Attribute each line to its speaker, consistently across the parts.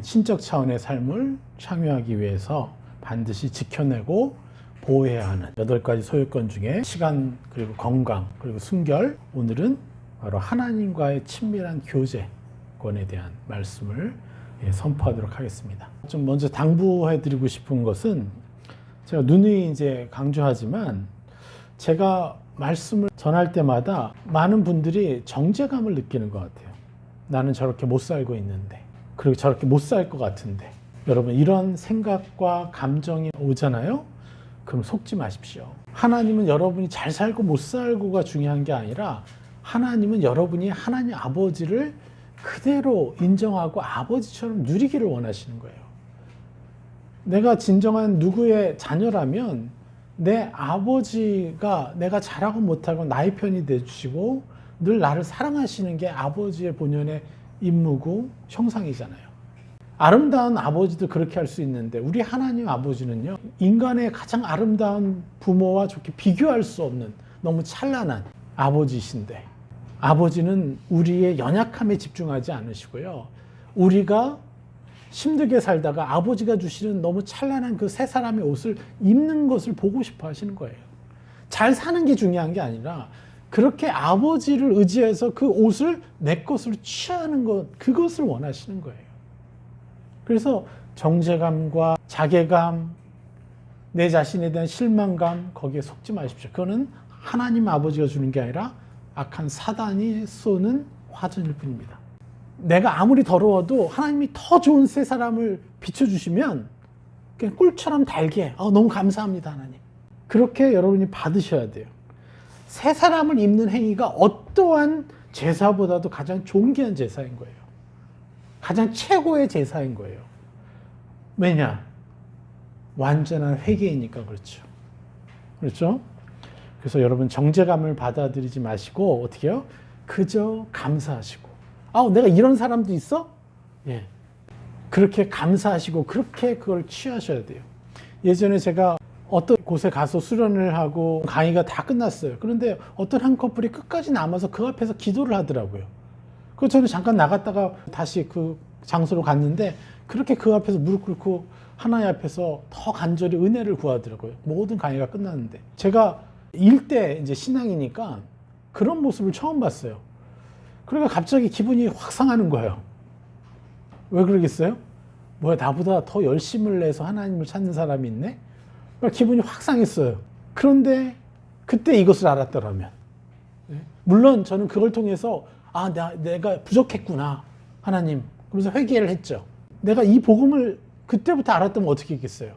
Speaker 1: 신적 차원의 삶을 창유하기 위해서 반드시 지켜내고 보호해야 하는 8가지 소유권 중에 시간, 그리고 건강, 그리고 순결, 오늘은 바로 하나님과의 친밀한 교제권에 대한 말씀을 선포하도록 하겠습니다. 좀 먼저 당부해드리고 싶은 것은 제가 누누이 이제 강조하지만 제가 말씀을 전할 때마다 많은 분들이 정죄감을 느끼는 것 같아요. 나는 저렇게 못 살고 있는데, 그리고 저렇게 못 살 것 같은데. 여러분, 이런 생각과 감정이 오잖아요? 그럼 속지 마십시오. 하나님은 여러분이 잘 살고 못 살고가 중요한 게 아니라 하나님은 여러분이 하나님 아버지를 그대로 인정하고 아버지처럼 누리기를 원하시는 거예요. 내가 진정한 누구의 자녀라면 내 아버지가 내가 잘하고 못하고 나의 편이 돼주시고 늘 나를 사랑하시는 게 아버지의 본연의 임무고 형상이잖아요. 아름다운 아버지도 그렇게 할 수 있는데 우리 하나님 아버지는요, 인간의 가장 아름다운 부모와 좋게 비교할 수 없는 너무 찬란한 아버지이신데, 아버지는 우리의 연약함에 집중하지 않으시고요, 우리가 힘들게 살다가 아버지가 주시는 너무 찬란한 그 세 사람의 옷을 입는 것을 보고 싶어 하시는 거예요. 잘 사는 게 중요한 게 아니라 그렇게 아버지를 의지해서 그 옷을 내 것으로 취하는 것, 그것을 원하시는 거예요. 그래서 정죄감과 자괴감, 내 자신에 대한 실망감, 거기에 속지 마십시오. 그거는 하나님 아버지가 주는 게 아니라 악한 사단이 쏘는 화전일 뿐입니다. 내가 아무리 더러워도 하나님이 더 좋은 새 사람을 비춰주시면 그냥 꿀처럼 달게, 너무 감사합니다 하나님. 그렇게 여러분이 받으셔야 돼요. 새 사람을 입는 행위가 어떠한 제사보다도 가장 존귀한 제사인 거예요. 가장 최고의 제사인 거예요. 왜냐? 완전한 회개이니까 그렇죠. 그렇죠? 그래서 여러분, 정죄감을 받아들이지 마시고 어떻게 해요? 그저 감사하시고, 내가 이런 사람도 있어? 예. 그렇게 감사하시고 그렇게 그걸 취하셔야 돼요. 예전에 제가 어떤 곳에 가서 수련을 하고 강의가 다 끝났어요. 그런데 어떤 한 커플이 끝까지 남아서 그 앞에서 기도를 하더라고요. 그래서 저는 잠깐 나갔다가 다시 그 장소로 갔는데 그렇게 그 앞에서 무릎 꿇고 하나님 앞에서 더 간절히 은혜를 구하더라고요. 모든 강의가 끝났는데. 제가 일대 이제 신앙이니까 그런 모습을 처음 봤어요. 그러니까 갑자기 기분이 확 상하는 거예요. 왜 그러겠어요? 뭐야, 나보다 더 열심을 내서 하나님을 찾는 사람이 있네? 그러니까 기분이 확 상했어요. 그런데 그때 이것을 알았더라면, 물론 저는 그걸 통해서 내가 부족했구나 하나님, 그래서 회개를 했죠. 내가 이 복음을 그때부터 알았다면 어떻게 했겠어요?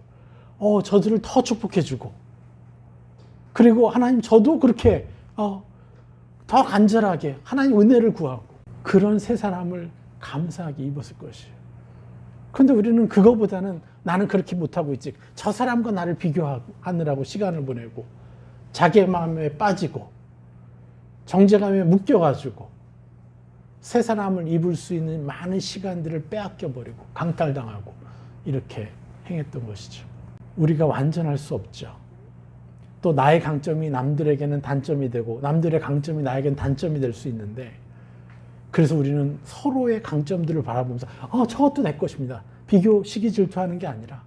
Speaker 1: 저들을 더 축복해주고, 그리고 하나님, 저도 그렇게 더 간절하게 하나님 은혜를 구하고 그런 새 사람을 감사하게 입었을 것이에요. 그런데 우리는 그거보다는 나는 그렇게 못하고 있지, 저 사람과 나를 비교하느라고 시간을 보내고 자기 마음에 빠지고 정죄감에 묶여가지고 새 사람을 입을 수 있는 많은 시간들을 빼앗겨버리고 강탈당하고 이렇게 행했던 것이죠. 우리가 완전할 수 없죠. 또 나의 강점이 남들에게는 단점이 되고 남들의 강점이 나에게는 단점이 될 수 있는데, 그래서 우리는 서로의 강점들을 바라보면서 저것도 내 것입니다. 비교, 시기, 질투하는 게 아니라,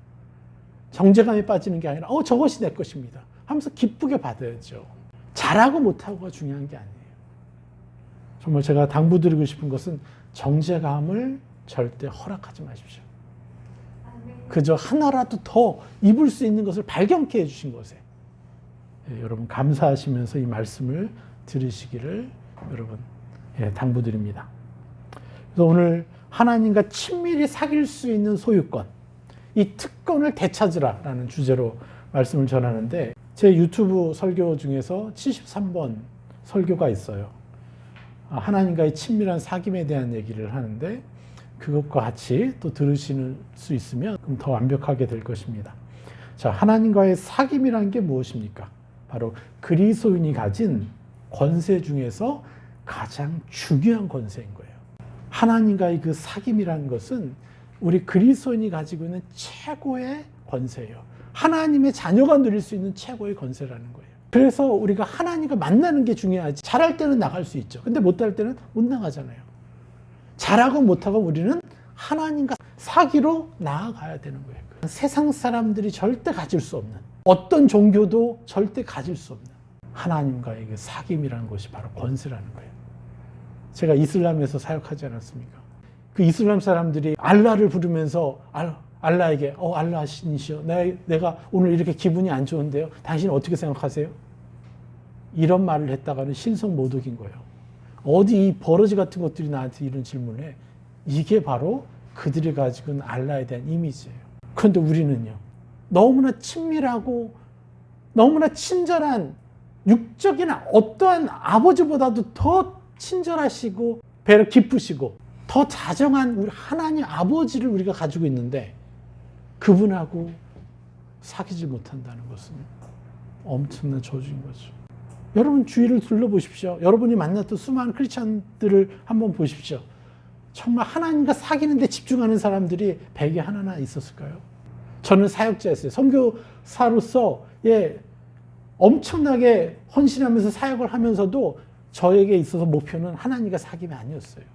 Speaker 1: 정죄감에 빠지는 게 아니라 저것이 내 것입니다 하면서 기쁘게 받아야죠. 잘하고 못하고가 중요한 게 아니에요. 정말 제가 당부드리고 싶은 것은 정죄감을 절대 허락하지 마십시오. 그저 하나라도 더 입을 수 있는 것을 발견케 해주신 것에 여러분 감사하시면서 이 말씀을 들으시기를 여러분 당부드립니다. 그래서 오늘 하나님과 친밀히 사귈 수 있는 소유권, 이 특권을 되찾으라라는 주제로 말씀을 전하는데, 제 유튜브 설교 중에서 73번 설교가 있어요. 하나님과의 친밀한 사귐에 대한 얘기를 하는데, 그것과 같이 또 들으실 수 있으면 그럼 더 완벽하게 될 것입니다. 자, 하나님과의 사귐이라는 게 무엇입니까? 바로 그리스도인이 가진 권세 중에서 가장 중요한 권세인 거예요. 하나님과의 그 사귐이라는 것은 우리 그리스도인이 가지고 있는 최고의 권세예요. 하나님의 자녀가 누릴 수 있는 최고의 권세라는 거예요. 그래서 우리가 하나님과 만나는 게 중요하지. 잘할 때는 나갈 수 있죠. 근데 못할 때는 못 나가잖아요. 잘하고 못하고 우리는 하나님과 사기로 나아가야 되는 거예요. 세상 사람들이 절대 가질 수 없는, 어떤 종교도 절대 가질 수 없는 하나님과의 그 사귐이라는 것이 바로 권세라는 거예요. 제가 이슬람에서 사역하지 않았습니까? 그 이슬람 사람들이 알라를 부르면서 알라에게 알라 신이시여, 내가 오늘 이렇게 기분이 안 좋은데요, 당신 어떻게 생각하세요? 이런 말을 했다가는 신성모독인 거예요. 어디 이 버러지 같은 것들이 나한테 이런 질문을 해. 이게 바로 그들이 가지고 있는 알라에 대한 이미지예요. 그런데 우리는요, 너무나 친밀하고 너무나 친절한, 육적인 어떠한 아버지보다도 더 친절하시고 배려 깊으시고 더 다정한 우리 하나님 아버지를 우리가 가지고 있는데 그분하고 사귀지 못한다는 것은 엄청난 저주인 거죠. 여러분 주위를 둘러보십시오. 여러분이 만났던 수많은 크리스찬들을 한번 보십시오. 정말 하나님과 사귀는데 집중하는 사람들이 100에 하나나 있었을까요? 저는 사역자였어요. 선교사로서 엄청나게 헌신하면서 사역을 하면서도 저에게 있어서 목표는 하나님과 사귐이 아니었어요.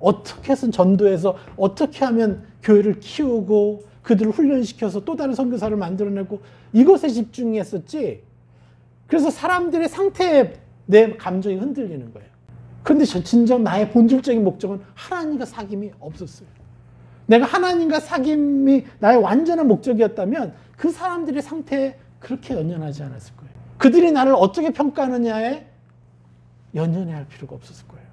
Speaker 1: 어떻게 해서 전도해서 어떻게 하면 교회를 키우고 그들을 훈련시켜서 또 다른 선교사를 만들어내고 이것에 집중했었지. 그래서 사람들의 상태에 내 감정이 흔들리는 거예요. 그런데 진정 나의 본질적인 목적은 하나님과 사귐이 없었어요. 내가 하나님과 사귐이 나의 완전한 목적이었다면 그 사람들의 상태에 그렇게 연연하지 않았을 거예요. 그들이 나를 어떻게 평가하느냐에 연연해야 할 필요가 없었을 거예요.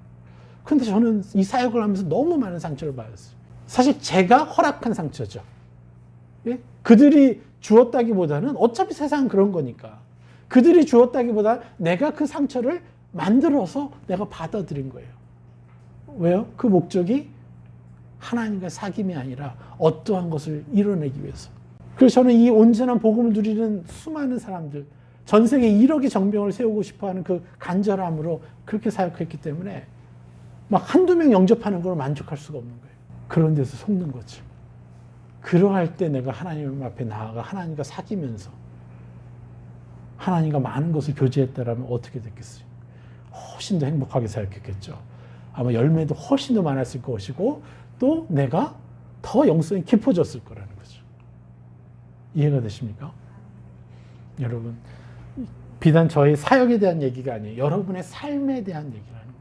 Speaker 1: 그런데 저는 이 사역을 하면서 너무 많은 상처를 받았어요. 사실 제가 허락한 상처죠. 예? 그들이 주었다기보다는 어차피 세상은 그런 거니까. 그들이 주었다기보다 내가 그 상처를 만들어서 내가 받아들인 거예요. 왜요? 그 목적이 하나님과 사귐이 아니라 어떠한 것을 이뤄내기 위해서. 그래서 저는 이 온전한 복음을 누리는 수많은 사람들, 전 세계 1억의 정병을 세우고 싶어하는 그 간절함으로 그렇게 사역했기 때문에 막 한두 명 영접하는 걸 만족할 수가 없는 거예요. 그런 데서 속는 거죠. 그러할 때 내가 하나님 앞에 나아가 하나님과 사귀면서 하나님과 많은 것을 교제했다라면 어떻게 됐겠어요? 훨씬 더 행복하게 사역했겠죠. 아마 열매도 훨씬 더 많았을 것이고 또 내가 더 영성이 깊어졌을 거라는 거죠. 이해가 되십니까? 여러분, 비단 저의 사역에 대한 얘기가 아니에요. 여러분의 삶에 대한 얘기라는 거예요.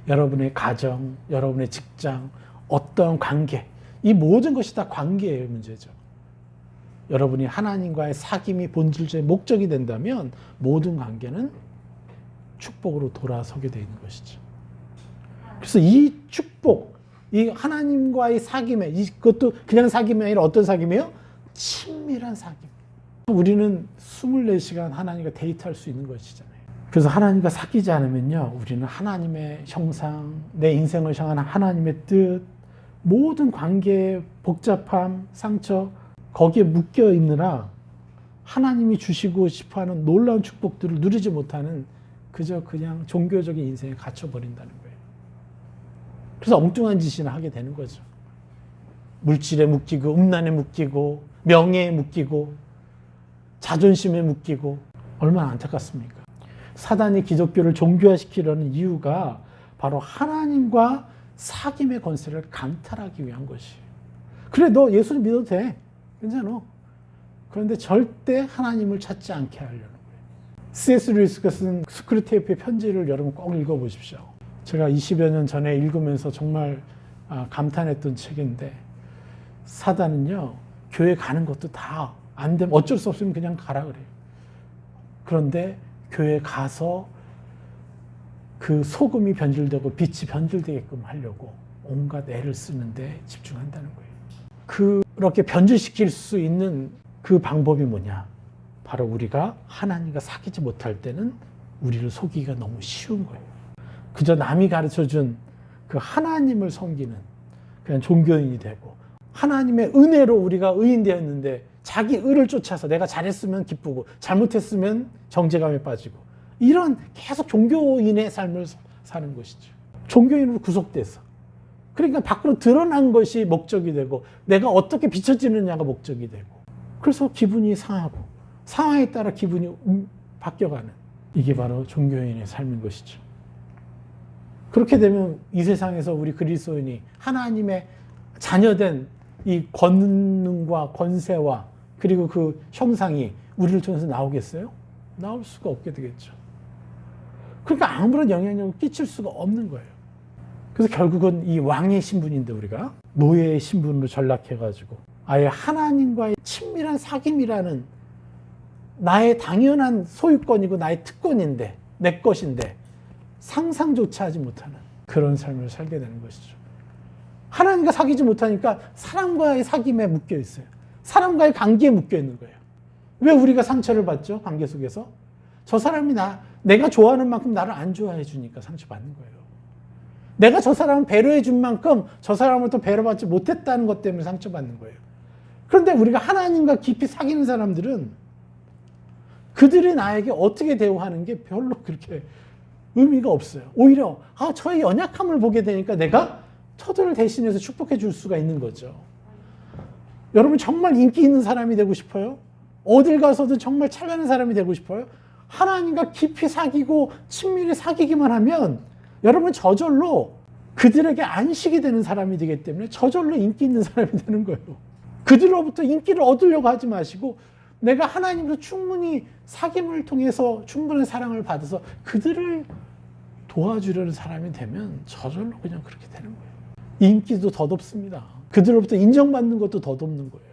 Speaker 1: 여러분의 가정, 여러분의 직장, 어떤 관계, 이 모든 것이 다 관계의 문제죠. 여러분이 하나님과의 사귐이 본질적인 목적이 된다면 모든 관계는 축복으로 돌아서게 되어 있는 것이죠. 그래서 이 축복, 이 하나님과의 사귐에, 이것도 그냥 사귐이 아니라 어떤 사귐이에요? 친밀한 사귐. 우리는 24시간 하나님과 데이트할 수 있는 것이잖아요. 그래서 하나님과 사귀지 않으면요, 우리는 하나님의 형상, 내 인생을 향한 하나님의 뜻, 모든 관계의 복잡함, 상처, 거기에 묶여 있느라 하나님이 주시고 싶어하는 놀라운 축복들을 누리지 못하는 그저 그냥 종교적인 인생에 갇혀버린다는 거예요. 그래서 엉뚱한 짓이나 하게 되는 거죠. 물질에 묶이고, 음란에 묶이고, 명예에 묶이고, 자존심에 묶이고, 얼마나 안타깝습니까? 사단이 기독교를 종교화시키려는 이유가 바로 하나님과 사귐의 권세를 강탈하기 위한 것이에요. 그래, 너 예수를 믿어도 돼. 괜찮아. 그런데 절대 하나님을 찾지 않게 하려는 거예요. C.S. 루이스가 쓴 스크루테이프의 편지를 여러분 꼭 읽어보십시오. 제가 20여 년 전에 읽으면서 정말 감탄했던 책인데, 사단은요, 교회 가는 것도 다 안 되면 어쩔 수 없으면 그냥 가라 그래요. 그런데 교회 가서 그 소금이 변질되고 빛이 변질되게끔 하려고 온갖 애를 쓰는데 집중한다는 거예요. 그렇게 변질시킬 수 있는 그 방법이 뭐냐? 바로 우리가 하나님과 사귀지 못할 때는 우리를 속이기가 너무 쉬운 거예요. 그저 남이 가르쳐준 그 하나님을 섬기는 그냥 종교인이 되고, 하나님의 은혜로 우리가 의인되었는데 자기 의를 쫓아서 내가 잘했으면 기쁘고 잘못했으면 정죄감에 빠지고, 이런 계속 종교인의 삶을 사는 것이죠. 종교인으로 구속돼서. 그러니까 밖으로 드러난 것이 목적이 되고 내가 어떻게 비춰지느냐가 목적이 되고, 그래서 기분이 상하고 상황에 따라 기분이 바뀌어가는, 이게 바로 종교인의 삶인 것이죠. 그렇게 되면 이 세상에서 우리 그리스도인이 하나님의 자녀된 이 권능과 권세와 그리고 그 형상이 우리를 통해서 나오겠어요? 나올 수가 없게 되겠죠. 그러니까 아무런 영향력을 끼칠 수가 없는 거예요. 그래서 결국은 이 왕의 신분인데 우리가 노예의 신분으로 전락해가지고 아예 하나님과의 친밀한 사귐이라는 나의 당연한 소유권이고 나의 특권인데 내 것인데 상상조차 하지 못하는 그런 삶을 살게 되는 것이죠. 하나님과 사귀지 못하니까 사람과의 사귐에 묶여 있어요. 사람과의 관계에 묶여 있는 거예요. 왜 우리가 상처를 받죠? 관계 속에서. 저 사람이 내가 좋아하는 만큼 나를 안 좋아해 주니까 상처받는 거예요. 내가 저 사람을 배려해 준 만큼 저 사람을 또 배려받지 못했다는 것 때문에 상처받는 거예요. 그런데 우리가 하나님과 깊이 사귀는 사람들은 그들이 나에게 어떻게 대우하는 게 별로 그렇게 의미가 없어요. 오히려 저의 연약함을 보게 되니까 내가 저들을 대신해서 축복해 줄 수가 있는 거죠. 여러분 정말 인기 있는 사람이 되고 싶어요? 어딜 가서도 정말 찬란한 사람이 되고 싶어요? 하나님과 깊이 사귀고 친밀히 사귀기만 하면 여러분 저절로 그들에게 안식이 되는 사람이 되기 때문에 저절로 인기 있는 사람이 되는 거예요. 그들로부터 인기를 얻으려고 하지 마시고 내가 하나님으로 충분히 사귐을 통해서 충분한 사랑을 받아서 그들을 도와주려는 사람이 되면 저절로 그냥 그렇게 되는 거예요. 인기도 덧없습니다. 그들로부터 인정받는 것도 덧없는 거예요.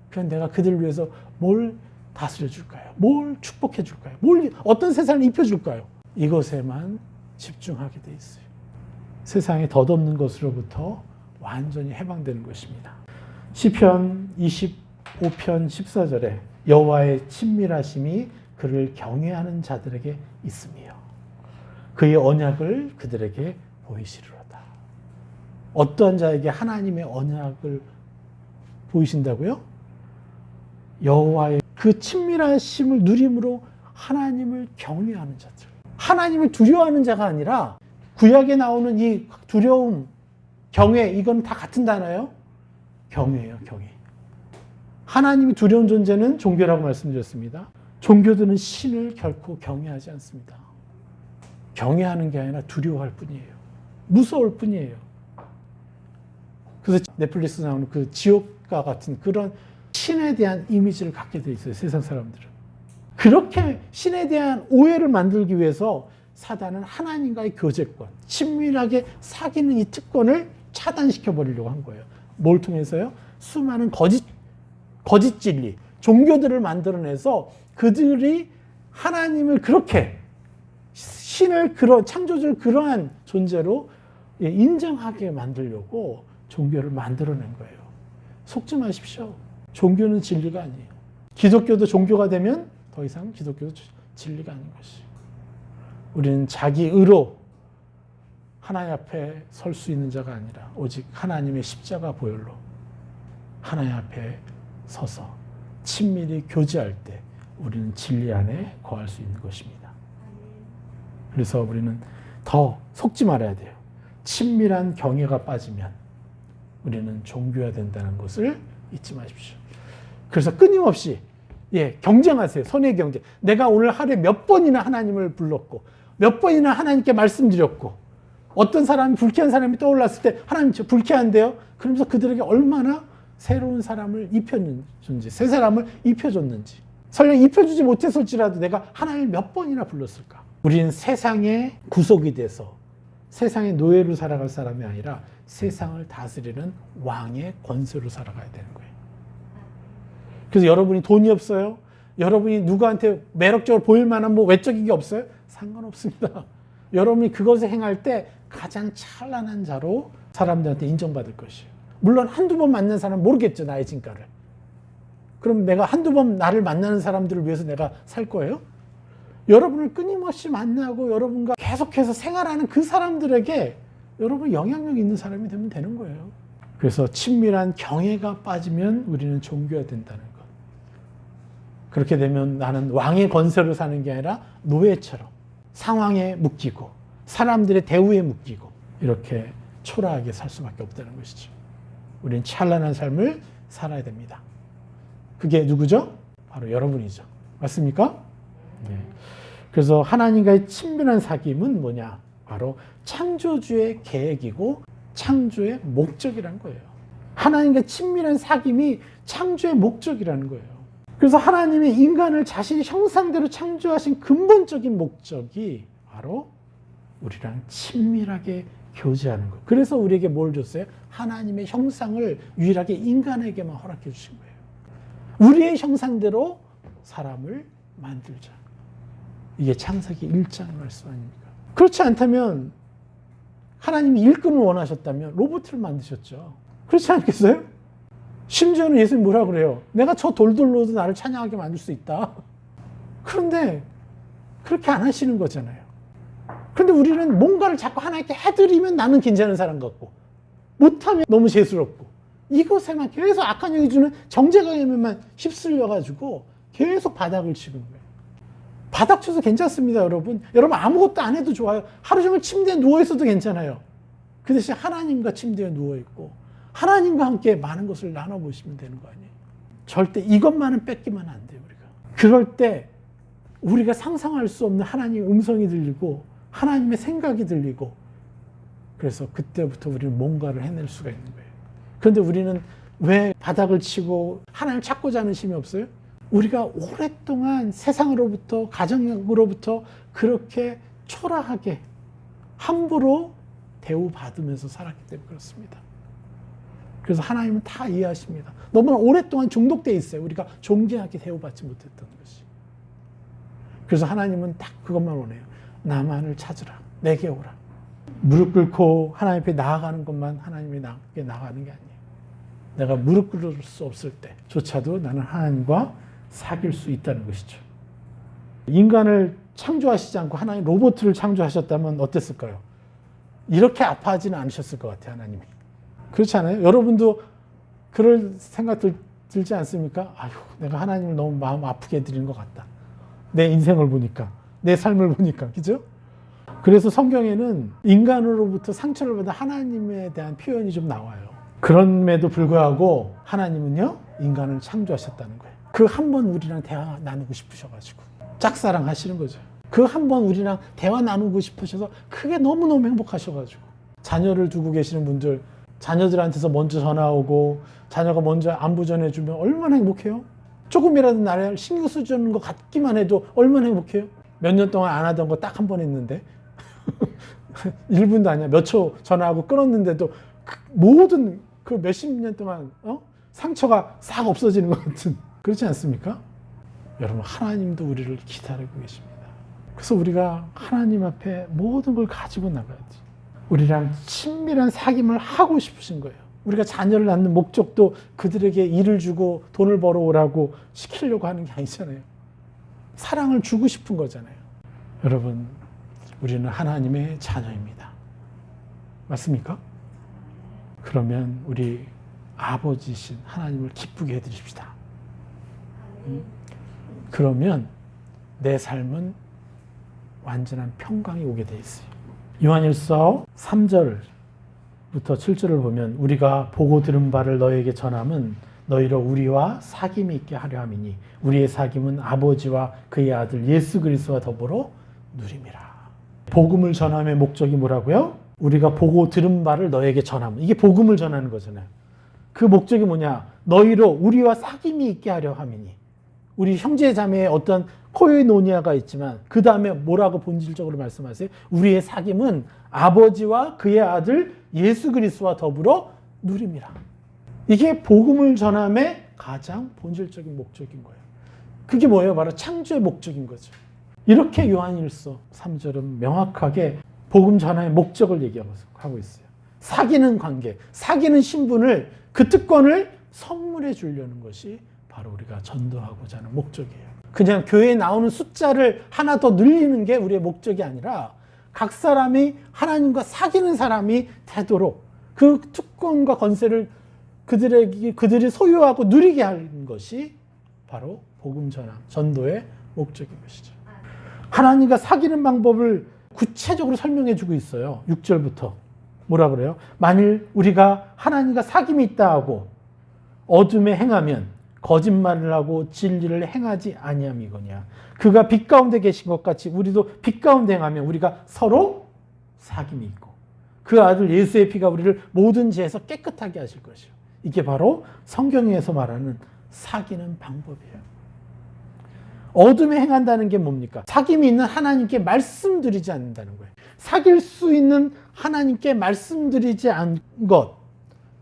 Speaker 1: 그럼 내가 그들을 위해서 뭘 다스려 줄까요? 뭘 축복해 줄까요? 어떤 세상을 입혀줄까요? 이것에만 집중하게 돼 있어요. 세상에 덧없는 것으로부터 완전히 해방되는 것입니다. 시편 25편 14절에 여호와의 친밀하심이 그를 경외하는 자들에게 있으며 그의 언약을 그들에게 보이시리로다. 어떠한 자에게 하나님의 언약을 보이신다고요? 여호와의 그 친밀하심을 누림으로 하나님을 경외하는 자들. 하나님을 두려워하는 자가 아니라 구약에 나오는 이 두려움, 경외, 이건 다 같은 단어예요. 경외예요, 경외. 하나님이 두려운 존재는 종교라고 말씀드렸습니다. 종교들은 신을 결코 경외하지 않습니다. 경외하는 게 아니라 두려워할 뿐이에요. 무서울 뿐이에요. 그래서 넷플릭스 나오는 그 지옥과 같은 그런 신에 대한 이미지를 갖게 돼 있어요, 세상 사람들은. 그렇게 신에 대한 오해를 만들기 위해서 사단은 하나님과의 교제권, 친밀하게 사귀는 이 특권을 차단시켜 버리려고 한 거예요. 뭘 통해서요? 수많은 거짓 진리, 종교들을 만들어내서 그들이 하나님을 그렇게 신을 창조주를 그러한 존재로 인정하게 만들려고 종교를 만들어낸 거예요. 속지 마십시오. 종교는 진리가 아니에요. 기독교도 종교가 되면 더 이상 기독교도 진리가 아닌 것이. 우리는 자기 의로 하나님 앞에 설 수 있는 자가 아니라 오직 하나님의 십자가 보혈로 하나님 앞에 서서 친밀히 교제할 때 우리는 진리 안에 거할 수 있는 것입니다. 그래서 우리는 더 속지 말아야 돼요. 친밀한 경외가 빠지면 우리는 종교화 된다는 것을 잊지 마십시오. 그래서 끊임없이 경쟁하세요. 선의 경쟁. 내가 오늘 하루에 몇 번이나 하나님을 불렀고 몇 번이나 하나님께 말씀드렸고 어떤 사람이 불쾌한 사람이 떠올랐을 때 하나님 저 불쾌한데요? 그러면서 그들에게 얼마나 새로운 사람을 입혀줬는지 새 사람을 입혀줬는지 설령 입혀주지 못했을지라도 내가 하나님을 몇 번이나 불렀을까? 우리는 세상의 구속이 돼서 세상의 노예로 살아갈 사람이 아니라 세상을 다스리는 왕의 권세로 살아가야 되는 거예요. 그래서 여러분이 돈이 없어요? 여러분이 누구한테 매력적으로 보일 만한 외적인 게 없어요? 상관없습니다. 여러분이 그것을 행할 때 가장 찬란한 자로 사람들한테 인정받을 것이에요. 물론 한두 번 만난 사람은 모르겠죠, 나의 진가를. 그럼 내가 한두 번 나를 만나는 사람들을 위해서 내가 살 거예요? 여러분을 끊임없이 만나고 여러분과 계속해서 생활하는 그 사람들에게 여러분 영향력 있는 사람이 되면 되는 거예요. 그래서 친밀한 경외가 빠지면 우리는 종교화 된다는 것. 그렇게 되면 나는 왕의 권세로 사는 게 아니라 노예처럼 상황에 묶이고 사람들의 대우에 묶이고 이렇게 초라하게 살 수밖에 없다는 것이죠. 우리는 찬란한 삶을 살아야 됩니다. 그게 누구죠? 바로 여러분이죠. 맞습니까? 네. 그래서 하나님과의 친밀한 사귐은 뭐냐? 바로 창조주의 계획이고 창조의 목적이란 거예요. 하나님과 친밀한 사귐이 창조의 목적이라는 거예요. 그래서 하나님이 인간을 자신의 형상대로 창조하신 근본적인 목적이 바로 우리랑 친밀하게 교제하는 것. 그래서 우리에게 뭘 줬어요? 하나님의 형상을 유일하게 인간에게만 허락해 주신 거예요. 우리의 형상대로 사람을 만들자. 이게 창세기 1장 말씀 아닙니까? 그렇지 않다면 하나님이 일꾼을 원하셨다면 로봇을 만드셨죠. 그렇지 않겠어요? 심지어는 예수님 뭐라 그래요? 내가 저 돌돌로도 나를 찬양하게 만들 수 있다. 그런데 그렇게 안 하시는 거잖아요. 그런데 우리는 뭔가를 자꾸 하나님께 해드리면 나는 괜찮은 사람 같고 못하면 너무 죄스럽고 이것에만 계속 악한 영이 주는 정죄감에만 휩쓸려가지고 계속 바닥을 치는 거예요. 바닥 쳐서 괜찮습니다, 여러분. 여러분 아무것도 안 해도 좋아요. 하루 종일 침대에 누워있어도 괜찮아요. 그 대신 하나님과 침대에 누워있고 하나님과 함께 많은 것을 나눠보시면 되는 거 아니에요. 절대 이것만은 뺏기면 안 돼요, 우리가. 그럴 때 우리가 상상할 수 없는 하나님의 음성이 들리고 하나님의 생각이 들리고 그래서 그때부터 우리는 뭔가를 해낼 수가 있는 거예요. 그런데 우리는 왜 바닥을 치고 하나님을 찾고자 하는 힘이 없어요? 우리가 오랫동안 세상으로부터 가정으로부터 그렇게 초라하게 함부로 대우받으면서 살았기 때문에 그렇습니다. 그래서 하나님은 다 이해하십니다. 너무나 오랫동안 중독되어 있어요. 우리가 존귀하게 대우받지 못했던 것이. 그래서 하나님은 딱 그것만 원해요. 나만을 찾으라. 내게 오라. 무릎 꿇고 하나님 앞에 나아가는 것만 하나님이 나에게 나아가는 게 아니에요. 내가 무릎 꿇을 수 없을 때조차도 나는 하나님과 사귈 수 있다는 것이죠. 인간을 창조하시지 않고 하나님 로봇을 창조하셨다면 어땠을까요? 이렇게 아파하지는 않으셨을 것 같아요, 하나님이. 그렇지 않아요? 여러분도 그럴 생각 들지 않습니까? 아휴, 내가 하나님을 너무 마음 아프게 해드리는 것 같다. 내 인생을 보니까, 내 삶을 보니까, 그죠? 그래서 성경에는 인간으로부터 상처를 받은 하나님에 대한 표현이 좀 나와요. 그럼에도 불구하고 하나님은요, 인간을 창조하셨다는 거예요. 그 한 번 우리랑 대화 나누고 싶으셔가지고 짝사랑 하시는 거죠. 그 한 번 우리랑 대화 나누고 싶으셔서 그게 너무너무 행복하셔가지고 자녀를 두고 계시는 분들 자녀들한테서 먼저 전화 오고 자녀가 먼저 안부 전해주면 얼마나 행복해요? 조금이라도 나를 신경 쓰주는 것 같기만 해도 얼마나 행복해요? 몇 년 동안 안 하던 거 딱 한 번 했는데 1분도 아니야. 몇 초 전화하고 끊었는데도 모든 그 몇십 년 동안 상처가 싹 없어지는 것 같은 그렇지 않습니까? 여러분 하나님도 우리를 기다리고 계십니다. 그래서 우리가 하나님 앞에 모든 걸 가지고 나가야지. 우리랑 친밀한 사귐을 하고 싶으신 거예요. 우리가 자녀를 낳는 목적도 그들에게 일을 주고 돈을 벌어오라고 시키려고 하는 게 아니잖아요. 사랑을 주고 싶은 거잖아요. 여러분 우리는 하나님의 자녀입니다. 맞습니까? 그러면 우리 아버지신 하나님을 기쁘게 해드립시다. 그러면 내 삶은 완전한 평강이 오게 돼 있어요. 요한일서 3절부터 7절을 보면 우리가 보고 들은 바를 너에게 전함은 너희로 우리와 사귐이 있게 하려 함이니 우리의 사귐은 아버지와 그의 아들 예수 그리스도와 더불어 누림이라. 복음을 전함의 목적이 뭐라고요? 우리가 보고 들은 바를 너에게 전함. 이게 복음을 전하는 거잖아요. 그 목적이 뭐냐? 너희로 우리와 사귐이 있게 하려 함이니. 우리 형제 자매의 어떤 코에노니아가 있지만 그 다음에 뭐라고 본질적으로 말씀하세요? 우리의 사귐은 아버지와 그의 아들 예수 그리스도와 더불어 누림이라. 이게 복음을 전함의 가장 본질적인 목적인 거예요. 그게 뭐예요? 바로 창조의 목적인 거죠. 이렇게 요한일서 3절은 명확하게 복음 전함의 목적을 얘기하고 있어요. 사귀는 관계, 사귀는 신분을 그 특권을 선물해 주려는 것이 바로 우리가 전도하고자 하는 목적이에요. 그냥 교회에 나오는 숫자를 하나 더 늘리는 게 우리의 목적이 아니라 각 사람이 하나님과 사귀는 사람이 되도록 그 특권과 권세를 그들이 소유하고 누리게 하는 것이 바로 복음 전함, 전도의 목적인 것이죠. 하나님과 사귀는 방법을 구체적으로 설명해 주고 있어요. 6절부터. 뭐라 그래요? 만일 우리가 하나님과 사귐이 있다 하고 어둠에 행하면 거짓말을 하고 진리를 행하지 아니함이거냐. 그가 빛 가운데 계신 것 같이 우리도 빛 가운데 행하면 우리가 서로 사귐이 있고 그 아들 예수의 피가 우리를 모든 죄에서 깨끗하게 하실 것이요. 이게 바로 성경에서 말하는 사귀는 방법이에요. 어둠에 행한다는 게 뭡니까? 사귐이 있는 하나님께 말씀드리지 않는다는 거예요. 사귈 수 있는 하나님께 말씀드리지 않은 것,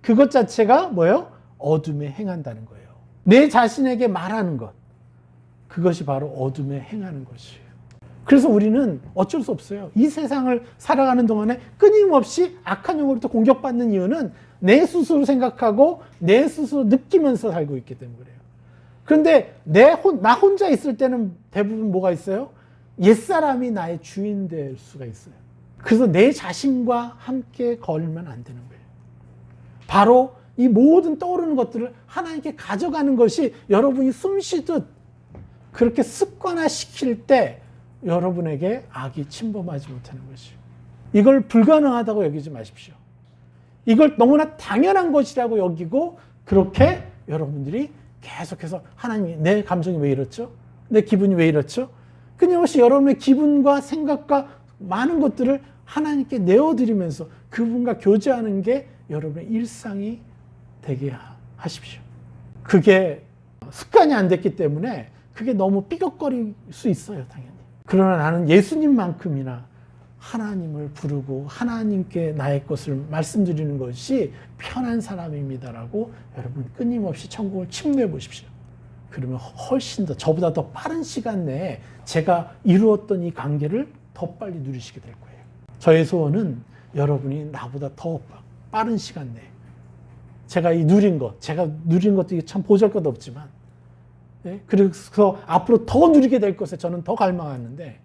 Speaker 1: 그것 자체가 뭐예요? 어둠에 행한다는 거예요. 내 자신에게 말하는 것, 그것이 바로 어둠에 행하는 것이에요. 그래서 우리는 어쩔 수 없어요. 이 세상을 살아가는 동안에 끊임없이 악한 영으로부터 공격받는 이유는 내 스스로 생각하고 내 스스로 느끼면서 살고 있기 때문에 그래요. 그런데 나 혼자 있을 때는 대부분 뭐가 있어요? 옛사람이 나의 주인 될 수가 있어요. 그래서 내 자신과 함께 걸면 안 되는 거예요. 바로 이 모든 떠오르는 것들을 하나님께 가져가는 것이 여러분이 숨 쉬듯 그렇게 습관화시킬 때 여러분에게 악이 침범하지 못하는 것이에요. 이걸 불가능하다고 여기지 마십시오. 이걸 너무나 당연한 것이라고 여기고 그렇게 여러분들이 계속해서 하나님이 내 감정이 왜 이렇죠? 내 기분이 왜 이렇죠? 끊임없이 여러분의 기분과 생각과 많은 것들을 하나님께 내어드리면서 그분과 교제하는 게 여러분의 일상이 되게 하십시오. 그게 습관이 안 됐기 때문에 그게 너무 삐걱거릴 수 있어요, 당연히. 그러나 나는 예수님만큼이나 하나님을 부르고 하나님께 나의 것을 말씀드리는 것이 편한 사람입니다라고 여러분 끊임없이 천국을 침노해 보십시오. 그러면 훨씬 더 저보다 더 빠른 시간 내에 제가 이루었던 이 관계를 더 빨리 누리시게 될 거예요. 저의 소원은 여러분이 나보다 더 빠른 시간 내에 제가 누린 것도 참 보잘것없지만 그래서 앞으로 더 누리게 될 것에 저는 더 갈망하는데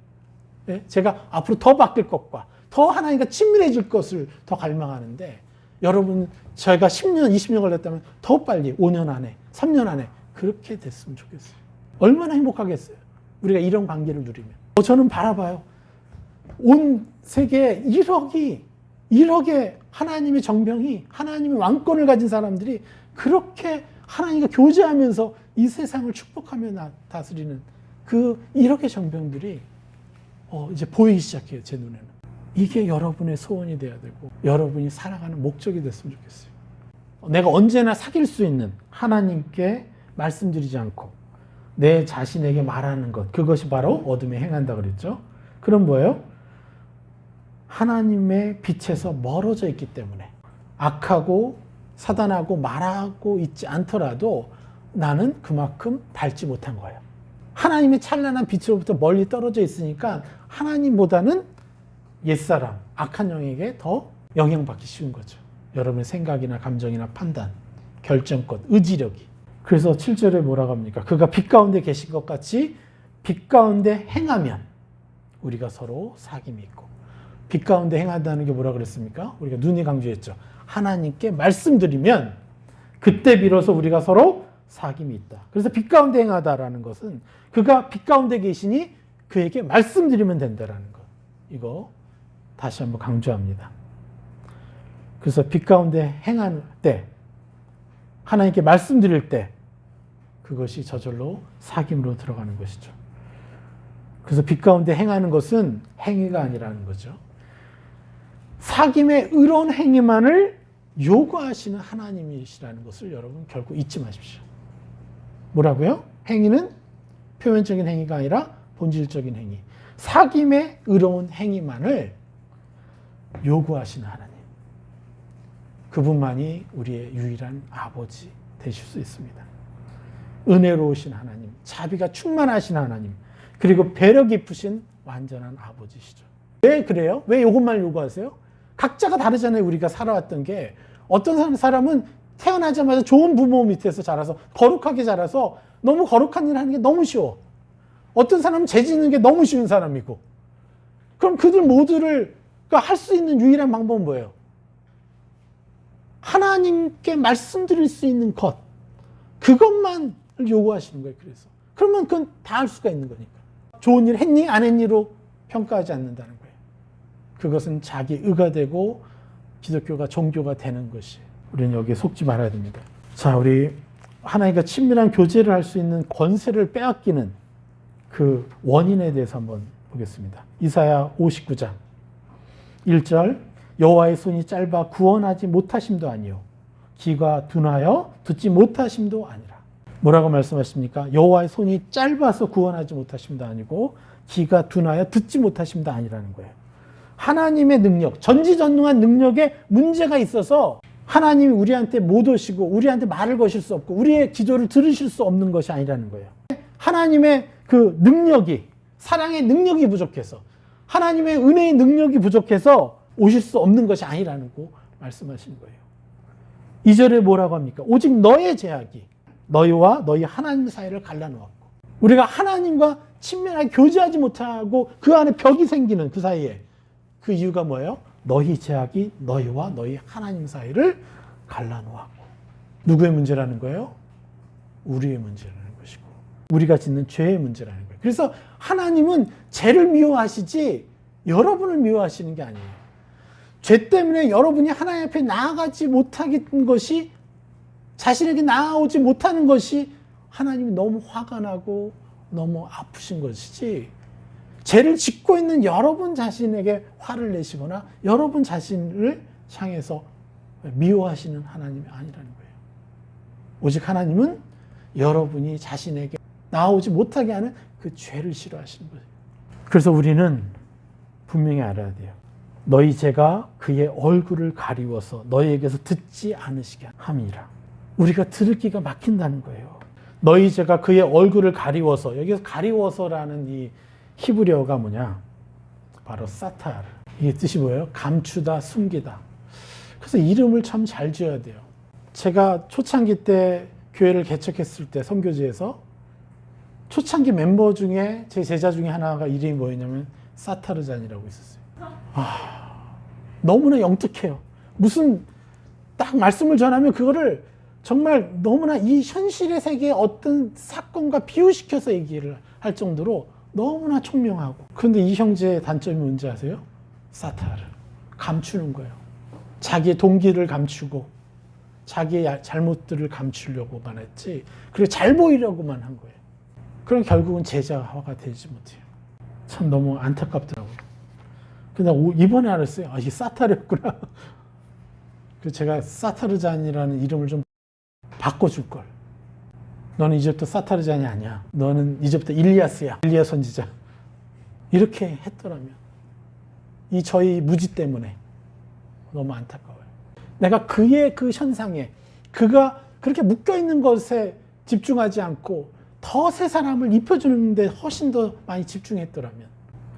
Speaker 1: 제가 앞으로 더 바뀔 것과 더 하나님과 친밀해질 것을 더 갈망하는데 여러분 저희가 10년, 20년 걸렸다면 더 빨리 5년 안에, 3년 안에 그렇게 됐으면 좋겠어요. 얼마나 행복하겠어요. 우리가 이런 관계를 누리면. 저는 바라봐요. 온 세계에 1억의 하나님의 정병이 하나님의 왕권을 가진 사람들이 그렇게 하나님과 교제하면서 이 세상을 축복하며 다스리는 그 1억의 정병들이 이제 보이기 시작해요. 제 눈에는. 이게 여러분의 소원이 돼야 되고 여러분이 살아가는 목적이 됐으면 좋겠어요. 내가 언제나 사귈 수 있는 하나님께 말씀드리지 않고 내 자신에게 말하는 것, 그것이 바로 어둠에 행한다 그랬죠. 그럼 뭐예요? 하나님의 빛에서 멀어져 있기 때문에 악하고 사단하고 말하고 있지 않더라도 나는 그만큼 닮지 못한 거예요. 하나님의 찬란한 빛으로부터 멀리 떨어져 있으니까 하나님보다는 옛사람, 악한 영에게 더 영향받기 쉬운 거죠. 여러분의 생각이나 감정이나 판단, 결정권, 의지력이. 그래서 7절에 뭐라고 합니까? 그가 빛 가운데 계신 것 같이 빛 가운데 행하면 우리가 서로 사귐이 있고. 빛 가운데 행한다는 게 뭐라 그랬습니까? 우리가 눈이 강조했죠. 하나님께 말씀드리면 그때 비로소 우리가 서로 사귐이 있다. 그래서 빛 가운데 행하다라는 것은 그가 빛 가운데 계시니 그에게 말씀드리면 된다라는 것. 이거 다시 한번 강조합니다. 그래서 빛 가운데 행할 때, 하나님께 말씀드릴 때 그것이 저절로 사귐으로 들어가는 것이죠. 그래서 빛 가운데 행하는 것은 행위가 아니라는 거죠. 사귐의 의로운 행위만을 요구하시는 하나님이시라는 것을 여러분 결코 잊지 마십시오. 뭐라고요? 행위는 표면적인 행위가 아니라 본질적인 행위. 사귐의 의로운 행위만을 요구하시는 하나님. 그분만이 우리의 유일한 아버지 되실 수 있습니다. 은혜로우신 하나님, 자비가 충만하신 하나님, 그리고 배려 깊으신 완전한 아버지시죠. 왜 그래요? 왜 이것만 요구하세요? 각자가 다르잖아요. 우리가 살아왔던 게. 어떤 사람은 태어나자마자 좋은 부모 밑에서 자라서 거룩하게 자라서 너무 거룩한 일 하는 게 너무 쉬워. 어떤 사람은 죄 짓는 게 너무 쉬운 사람이고. 그럼 그들 모두를 할 수 있는 유일한 방법은 뭐예요? 하나님께 말씀드릴 수 있는 것. 그것만 요구하시는 거예요. 그래서. 그러면 그건 다 할 수가 있는 거니까. 좋은 일 했니? 안 했니로 평가하지 않는다는 거예요. 그것은 자기 의가 되고 기독교가 종교가 되는 것이. 우리는 여기에 속지 말아야 됩니다. 자, 우리 하나님과 친밀한 교제를 할 수 있는 권세를 빼앗기는 그 원인에 대해서 한번 보겠습니다. 이사야 59장 1절 여호와의 손이 짧아 구원하지 못하심도 아니요 귀가 둔하여 듣지 못하심도 아니라. 뭐라고 말씀하십니까? 여호와의 손이 짧아서 구원하지 못하심도 아니고 귀가 둔하여 듣지 못하심도 아니라는 거예요. 하나님의 능력, 전지전능한 능력에 문제가 있어서 하나님이 우리한테 못 오시고 우리한테 말을 거실 수 없고 우리의 기도를 들으실 수 없는 것이 아니라는 거예요. 하나님의 그 능력이, 사랑의 능력이 부족해서, 하나님의 은혜의 능력이 부족해서 오실 수 없는 것이 아니라는 거 말씀하신 거예요. 2절에 뭐라고 합니까? 오직 너의 제약이 너희와 너희 하나님 사이를 갈라놓았고, 우리가 하나님과 친밀하게 교제하지 못하고 그 안에 벽이 생기는 그 사이에, 그 이유가 뭐예요? 너희 제약이 너희와 너희 하나님 사이를 갈라놓았고. 누구의 문제라는 거예요? 우리의 문제라는 것이고, 우리가 짓는 죄의 문제라는 거예요. 그래서 하나님은 죄를 미워하시지 여러분을 미워하시는 게 아니에요. 죄 때문에 여러분이 하나님 앞에 나아가지 못하는 것이, 자신에게 나아오지 못하는 것이 하나님이 너무 화가 나고 너무 아프신 것이지, 죄를 짓고 있는 여러분 자신에게 화를 내시거나 여러분 자신을 향해서 미워하시는 하나님이 아니라는 거예요. 오직 하나님은 여러분이 자신에게 나아오지 못하게 하는 그 죄를 싫어하시는 거예요. 그래서 우리는 분명히 알아야 돼요. 너희 죄가 그의 얼굴을 가리워서 너희에게서 듣지 않으시게 함이라. 우리가 들을 기가 막힌다는 거예요. 너희 죄가 그의 얼굴을 가리워서, 여기서 가리워서라는 이 히브리어가 뭐냐? 바로 사타르. 이게 뜻이 뭐예요? 감추다, 숨기다. 그래서 이름을 참 잘 지어야 돼요. 제가 초창기 때 교회를 개척했을 때 선교지에서 초창기 멤버 중에 제 제자 중에 하나가 이름이 뭐였냐면 사타르잔이라고 있었어요. 너무나 영특해요. 무슨 딱 말씀을 전하면 그거를 정말 너무나 이 현실의 세계의 어떤 사건과 비유시켜서 얘기를 할 정도로 너무나 총명하고. 그런데 이 형제의 단점이 뭔지 아세요? 사타르. 감추는 거예요. 자기의 동기를 감추고 자기의 잘못들을 감추려고만 했지, 그리고 잘 보이려고만 한 거예요. 그럼 결국은 제자화가 되지 못해요. 참 너무 안타깝더라고요. 근데 이번에 알았어요. 이게 사타르였구나. 그래서 제가 사타르잔이라는 이름을 좀 바꿔줄 걸. 너는 이제부터 사타르잔이 아니야. 너는 이제부터 일리아스야. 일리아 선지자. 이렇게 했더라면, 이 저희 무지 때문에 너무 안타까워요. 내가 그의 그 현상에, 그가 그렇게 묶여있는 것에 집중하지 않고 더 새 사람을 입혀주는 데 훨씬 더 많이 집중했더라면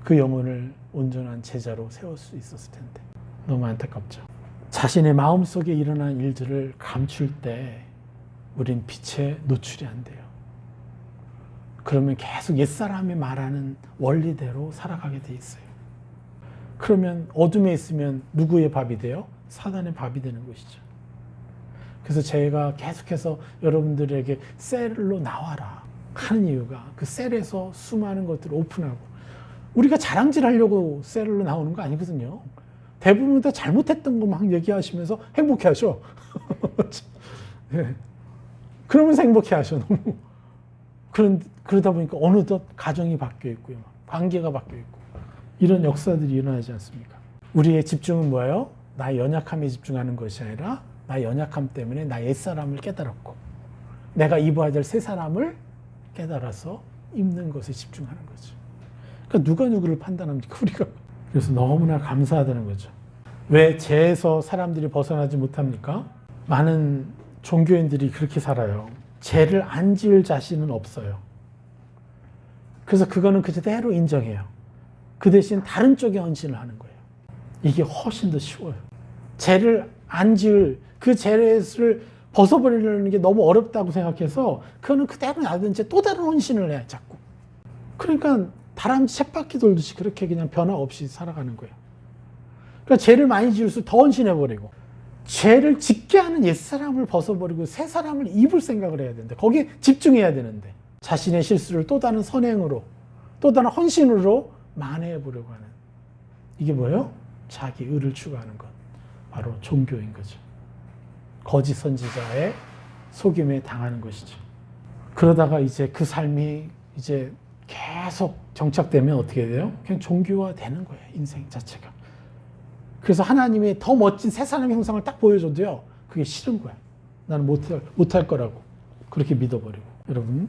Speaker 1: 그 영혼을 온전한 제자로 세울 수 있었을 텐데. 너무 안타깝죠. 자신의 마음속에 일어난 일들을 감출 때 우린 빛에 노출이 안 돼요. 그러면 계속 옛사람이 말하는 원리대로 살아가게 돼 있어요. 그러면 어둠에 있으면 누구의 밥이 돼요? 사단의 밥이 되는 것이죠. 그래서 제가 계속해서 여러분들에게 셀로 나와라 하는 이유가, 그 셀에서 수많은 것들을 오픈하고, 우리가 자랑질하려고 셀로 나오는 거 아니거든요. 대부분 다 잘못했던 것만 얘기하시면서 행복해 하셔. 네. 그러면서 행복해 하셔. 너무. 그러다 보니까 어느덧 가정이 바뀌어 있고요. 관계가 바뀌어 있고. 이런 역사들이 일어나지 않습니까? 우리의 집중은 뭐예요? 나의 연약함에 집중하는 것이 아니라 나의 연약함 때문에 나의 옛사람을 깨달았고 내가 입어야 될 새 사람을 깨달아서 입는 것에 집중하는 거죠. 그러니까 누가 누구를 판단합니까? 우리가. 그래서 너무나 감사하다는 거죠. 왜 죄에서 사람들이 벗어나지 못합니까? 많은 종교인들이 그렇게 살아요. 죄를 안 지을 자신은 없어요. 그래서 그거는 그대로 인정해요. 그 대신 다른 쪽에 헌신을 하는 거예요. 이게 훨씬 더 쉬워요. 죄를 안 지을, 그 죄를 벗어버리려는 게 너무 어렵다고 생각해서 그거는 그대로 놔둔 채 또 다른 헌신을 해, 자꾸. 그러니까 다람쥐 쳇바퀴 돌듯이 그렇게 그냥 변화 없이 살아가는 거예요. 그러니까 죄를 많이 지을수록 더 헌신해버리고, 죄를 짓게 하는 옛사람을 벗어버리고 새 사람을 입을 생각을 해야 되는데, 거기에 집중해야 되는데, 자신의 실수를 또 다른 선행으로, 또 다른 헌신으로 만회해보려고 하는, 이게 뭐예요? 자기 의를 추구하는 것. 바로 종교인 거죠. 거짓 선지자의 속임에 당하는 것이죠. 그러다가 이제 그 삶이 이제 계속 정착되면 어떻게 돼요? 그냥 종교화 되는 거예요, 인생 자체가. 그래서 하나님이 더 멋진 새 사람의 형상을 딱 보여줘도요, 그게 싫은 거야. 나는 못할 거라고 그렇게 믿어버리고. 여러분,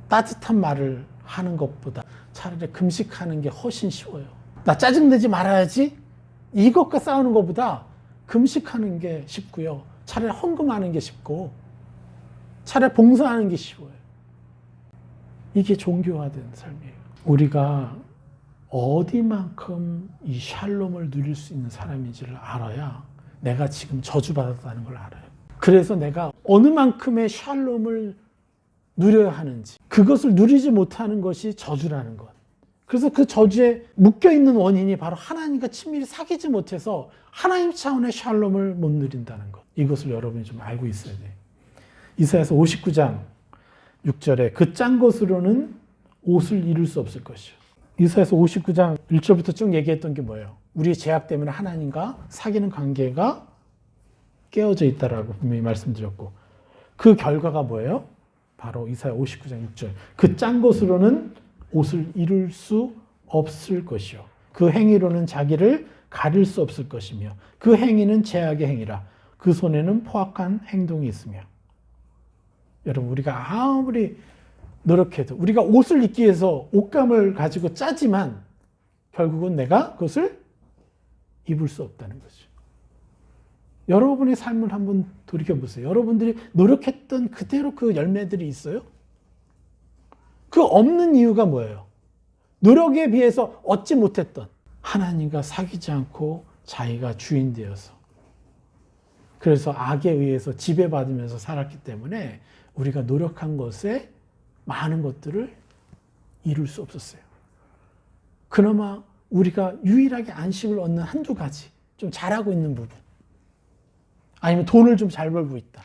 Speaker 1: 따뜻한 말을 하는 것보다 차라리 금식하는 게 훨씬 쉬워요. 나 짜증내지 말아야지 이것과 싸우는 것보다 금식하는 게 쉽고요. 차라리 헌금하는 게 쉽고 차라리 봉사하는 게 쉬워요. 이게 종교화된 삶이에요. 우리가 어디만큼 이 샬롬을 누릴 수 있는 사람인지를 알아야 내가 지금 저주받았다는 걸 알아요. 그래서 내가 어느 만큼의 샬롬을 누려야 하는지, 그것을 누리지 못하는 것이 저주라는 것. 그래서 그 저주에 묶여있는 원인이 바로 하나님과 친밀히 사귀지 못해서 하나님 차원의 샬롬을 못 누린다는 것. 이것을 여러분이 좀 알고 있어야 돼요. 이사야서 59장 6절에 그 짠 것으로는 옷을 이룰 수 없을 것이요. 이사야서 59장 1절부터 쭉 얘기했던 게 뭐예요? 우리의 죄악 때문에 하나님과 사귀는 관계가 깨어져 있다라고 분명히 말씀드렸고, 그 결과가 뭐예요? 바로 이사야 59장 6절. 그 짠 것으로는 옷을 이룰 수 없을 것이요. 그 행위로는 자기를 가릴 수 없을 것이며 그 행위는 죄악의 행위라. 그 손에는 포악한 행동이 있으며. 여러분, 우리가 아무리 노력해도 우리가 옷을 입기 위해서 옷감을 가지고 짜지만 결국은 내가 그것을 입을 수 없다는 거죠. 여러분의 삶을 한번 돌이켜보세요. 여러분들이 노력했던 그대로 그 열매들이 있어요? 그 없는 이유가 뭐예요? 노력에 비해서 얻지 못했던, 하나님과 사귀지 않고 자기가 주인 되어서, 그래서 악에 의해서 지배받으면서 살았기 때문에 우리가 노력한 것에 많은 것들을 이룰 수 없었어요. 그나마 우리가 유일하게 안식을 얻는 한두 가지, 좀 잘하고 있는 부분, 아니면 돈을 좀 잘 벌고 있다,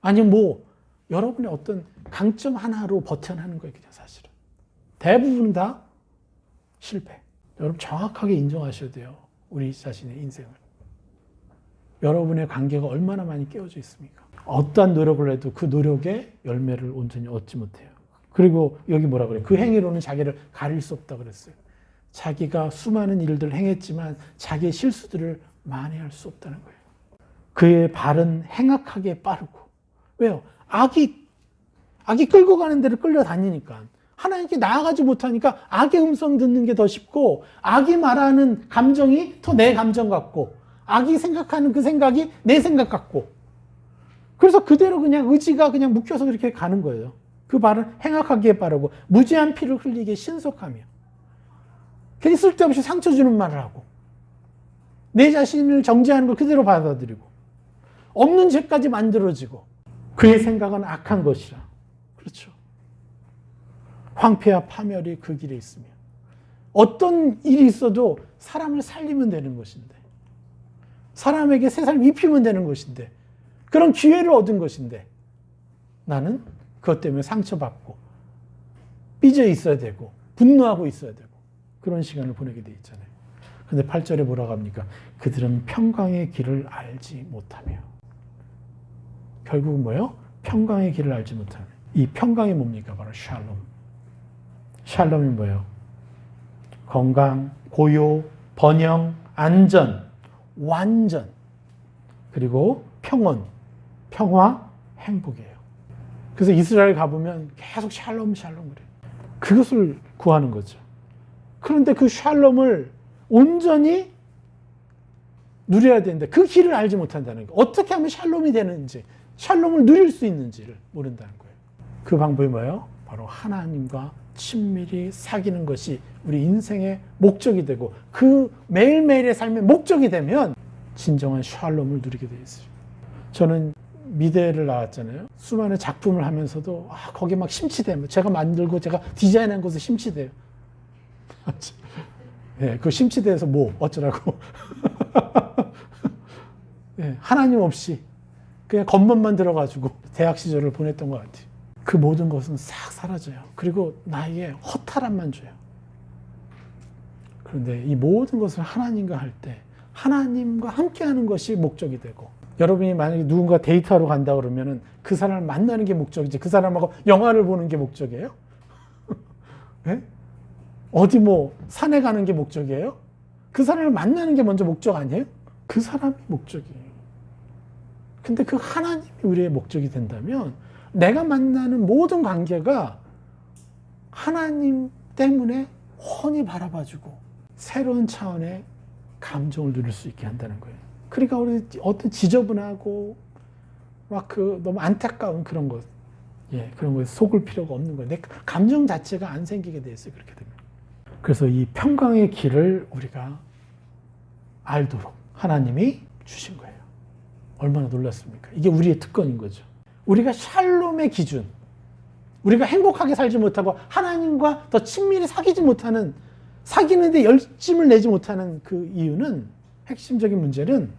Speaker 1: 아니면 뭐 여러분의 어떤 강점 하나로 버텨나는 거예요. 그냥 사실은 대부분 다 실패. 여러분 정확하게 인정하셔야 돼요. 우리 자신의 인생을. 여러분의 관계가 얼마나 많이 깨어져 있습니까? 어떠한 노력을 해도 그 노력의 열매를 온전히 얻지 못해요. 그리고 여기 뭐라 그래요? 그 행위로는 자기를 가릴 수 없다 그랬어요. 자기가 수많은 일들을 행했지만 자기의 실수들을 만회할 수 없다는 거예요. 그의 발은 행악하게 빠르고. 왜요? 악이 끌고 가는 데를 끌려다니니까. 하나님께 나아가지 못하니까 악의 음성 듣는 게 더 쉽고, 악이 말하는 감정이 더 내 감정 같고, 악이 생각하는 그 생각이 내 생각 같고, 그래서 그대로 그냥 의지가 그냥 묶여서 그렇게 가는 거예요. 그 발은 행악하기에 빠르고 무지한 피를 흘리기에 신속하며, 괜히 쓸데없이 상처 주는 말을 하고, 내 자신을 정죄하는 걸 그대로 받아들이고, 없는 죄까지 만들어지고, 그의 생각은 악한 것이라. 그렇죠. 황폐와 파멸이 그 길에 있으며, 어떤 일이 있어도 사람을 살리면 되는 것인데, 사람에게 새 삶 입히면 되는 것인데, 그런 기회를 얻은 것인데, 나는 그것 때문에 상처받고 삐져 있어야 되고 분노하고 있어야 되고 그런 시간을 보내게 돼 있잖아요. 근데 8절에 뭐라고 합니까? 그들은 평강의 길을 알지 못하며. 결국은 뭐예요? 평강의 길을 알지 못하며. 이 평강이 뭡니까? 바로 샬롬. 샬롬이 뭐예요? 건강, 고요, 번영, 안전, 완전, 그리고 평온, 평화, 행복이에요. 그래서 이스라엘 가보면 계속 샬롬 그래요. 그것을 구하는 거죠. 그런데 그 샬롬을 온전히 누려야 되는데 그 길을 알지 못한다는 거예요. 어떻게 하면 샬롬이 되는지, 샬롬을 누릴 수 있는지를 모른다는 거예요. 그 방법이 뭐예요? 바로 하나님과 친밀히 사귀는 것이 우리 인생의 목적이 되고, 그 매일매일의 삶의 목적이 되면 진정한 샬롬을 누리게 되어 있어요. 저는 미대를 나왔잖아요. 수많은 작품을 하면서도 거기에 막 심취돼요. 제가 만들고 제가 디자인한 것에 심취돼요. 네, 그 심취돼서 뭐 어쩌라고. 네, 하나님 없이 그냥 겉멋만 들어가지고 대학 시절을 보냈던 것 같아요. 그 모든 것은 싹 사라져요. 그리고 나에게 허탈함만 줘요. 그런데 이 모든 것을 하나님과 할 때 하나님과 함께하는 것이 목적이 되고, 여러분이 만약에 누군가 데이트하러 간다 그러면은 그 사람을 만나는 게 목적이지, 그 사람하고 영화를 보는 게 목적이에요? 네? 어디 뭐 산에 가는 게 목적이에요? 그 사람을 만나는 게 먼저 목적 아니에요? 그 사람이 목적이에요. 근데 그 하나님이 우리의 목적이 된다면 내가 만나는 모든 관계가 하나님 때문에 훤히 바라봐주고 새로운 차원의 감정을 누릴 수 있게 한다는 거예요. 그러니까 우리 어떤 지저분하고 막 너무 안타까운 그런 것, 그런 거에 속을 필요가 없는 거예요. 내 감정 자체가 안 생기게 돼 있어요. 그렇게 되면. 그래서 이 평강의 길을 우리가 알도록 하나님이 주신 거예요. 얼마나 놀랐습니까? 이게 우리의 특권인 거죠. 우리가 샬롬의 기준, 우리가 행복하게 살지 못하고 하나님과 더 친밀히 사귀지 못하는, 사귀는데 열심을 내지 못하는 그 이유는, 핵심적인 문제는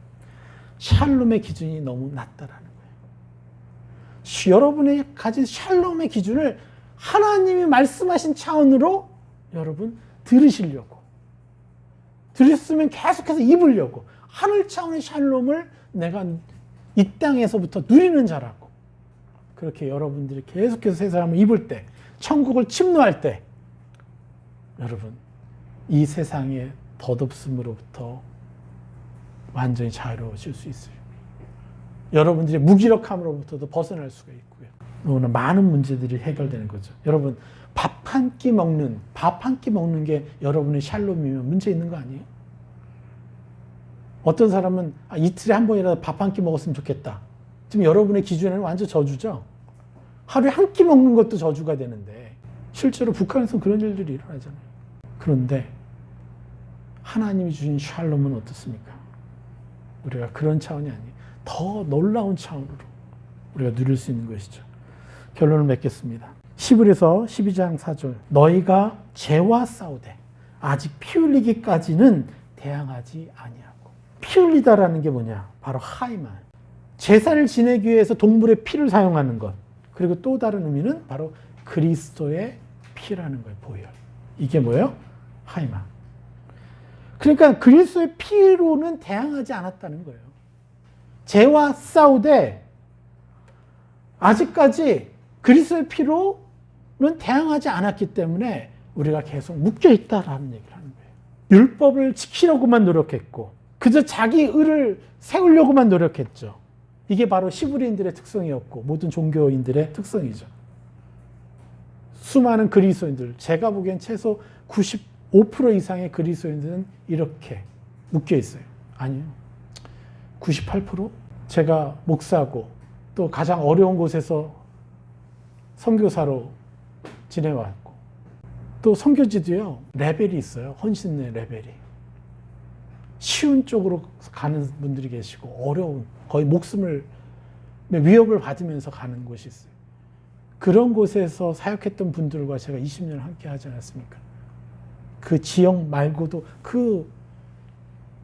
Speaker 1: 샬롬의 기준이 너무 낮다라는 거예요. 여러분이 가진 샬롬의 기준을 하나님이 말씀하신 차원으로 여러분 들으시려고, 들었으면 계속해서 입으려고, 하늘 차원의 샬롬을 내가 이 땅에서부터 누리는 자라고, 그렇게 여러분들이 계속해서 새 사람을 입을 때, 천국을 침노할 때, 여러분 이 세상의 덧없음으로부터 완전히 자유로우실 수 있어요. 여러분들의 무기력함으로부터도 벗어날 수가 있고요. 오늘 많은 문제들이 해결되는 거죠. 여러분 밥 한 끼 먹는 게 여러분의 샬롬이면 문제 있는 거 아니에요? 어떤 사람은 이틀에 한 번이라도 밥 한 끼 먹었으면 좋겠다. 지금 여러분의 기준에는 완전 저주죠. 하루에 한 끼 먹는 것도 저주가 되는데 실제로 북한에서는 그런 일들이 일어나잖아요. 그런데 하나님이 주신 샬롬은 어떻습니까? 우리가 그런 차원이 아니에요. 더 놀라운 차원으로 우리가 누릴 수 있는 것이죠. 결론을 맺겠습니다. 11에서 12장 4절. 너희가 죄와 싸우되 아직 피 흘리기까지는 대항하지 아니하고. 피 흘리다라는 게 뭐냐? 바로 하이만. 제사를 지내기 위해서 동물의 피를 사용하는 것. 그리고 또 다른 의미는 바로 그리스도의 피라는 거예요. 보혈. 이게 뭐예요? 하이만. 그러니까 그리스도의 피로는 대항하지 않았다는 거예요. 죄와 싸우되 아직까지 그리스도의 피로는 대항하지 않았기 때문에 우리가 계속 묶여있다라는 얘기를 하는 거예요. 율법을 지키려고만 노력했고 그저 자기 의를 세우려고만 노력했죠. 이게 바로 시브리인들의 특성이었고 모든 종교인들의 특성이죠. 수많은 그리스도인들, 제가 보기엔 최소 95% 이상의 그리스도인들은 이렇게 묶여 있어요. 아니요. 98%? 제가 목사고 또 가장 어려운 곳에서 선교사로 지내왔고 또 선교지도요 레벨이 있어요. 헌신의 레벨이. 쉬운 쪽으로 가는 분들이 계시고 어려운, 거의 목숨을 위협을 받으면서 가는 곳이 있어요. 그런 곳에서 사역했던 분들과 제가 20년 함께 하지 않았습니까? 그 지역 말고도 그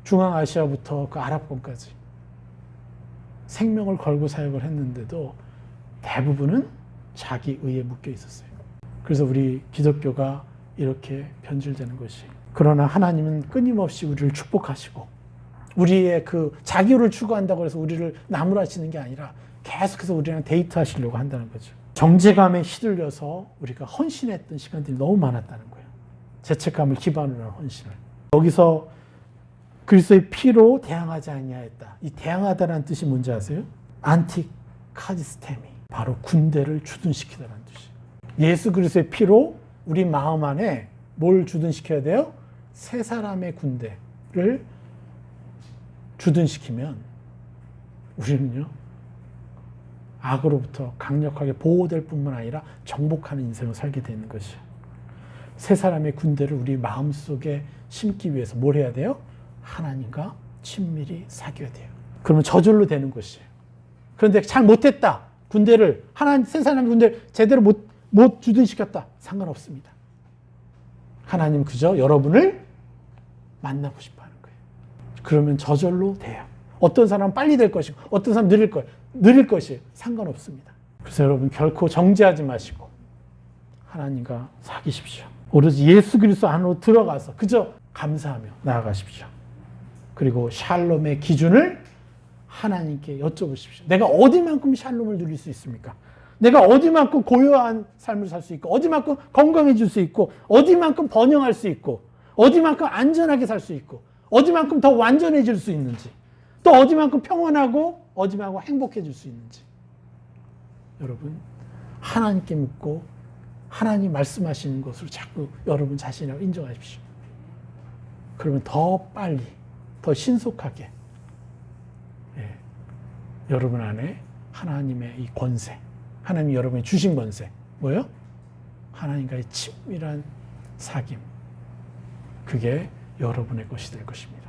Speaker 1: 중앙아시아부터 그 아랍권까지 생명을 걸고 사역을 했는데도 대부분은 자기 의에 묶여 있었어요. 그래서 우리 기독교가 이렇게 변질되는 것이. 그러나 하나님은 끊임없이 우리를 축복하시고 우리의 그 자기를 추구한다고 해서 우리를 나무라치는 게 아니라 계속해서 우리랑 데이트하시려고 한다는 거죠. 정죄감에 휘둘려서 우리가 헌신했던 시간들이 너무 많았다는 거예요. 죄책감을 기반으로 한 헌신을. 여기서 그리스도의 피로 대항하지 아니하였다. 이 대항하다라는 뜻이 뭔지 아세요? 안티카디스테미. 바로 군대를 주둔시키다라는 뜻이에요. 예수 그리스도의 피로 우리 마음 안에 뭘 주둔시켜야 돼요? 새 사람의 군대를 주둔시키면 우리는요 악으로부터 강력하게 보호될 뿐만 아니라 정복하는 인생을 살게 되는 것이에요. 새 사람의 군대를 우리 마음속에 심기 위해서 뭘 해야 돼요? 하나님과 친밀히 사귀어야 돼요. 그러면 저절로 되는 것이에요. 그런데 잘 못했다. 군대를 새 사람의 군대를 제대로 못 주둔시켰다. 상관없습니다. 하나님 그저 여러분을 만나고 싶어 하는 거예요. 그러면 저절로 돼요. 어떤 사람은 빨리 될 것이고 어떤 사람은 느릴 것이에요. 상관없습니다. 그래서 여러분 결코 정죄하지 마시고 하나님과 사귀십시오. 오로지 예수 그리스도 안으로 들어가서 그저 감사하며 나아가십시오. 그리고 샬롬의 기준을 하나님께 여쭤보십시오. 내가 어디만큼 샬롬을 누릴 수 있습니까? 내가 어디만큼 고요한 삶을 살 수 있고 어디만큼 건강해질 수 있고 어디만큼 번영할 수 있고 어디만큼 안전하게 살 수 있고 어디만큼 더 완전해질 수 있는지 또 어디만큼 평온하고 어디만큼 행복해질 수 있는지. 여러분, 하나님께 묻고 하나님 말씀하시는 것으로 자꾸 여러분 자신을 인정하십시오. 그러면 더 빨리, 더 신속하게 여러분 안에 하나님의 이 권세, 하나님이 여러분이 주신 권세, 뭐예요? 하나님과의 친밀한 사귐, 그게 여러분의 것이 될 것입니다.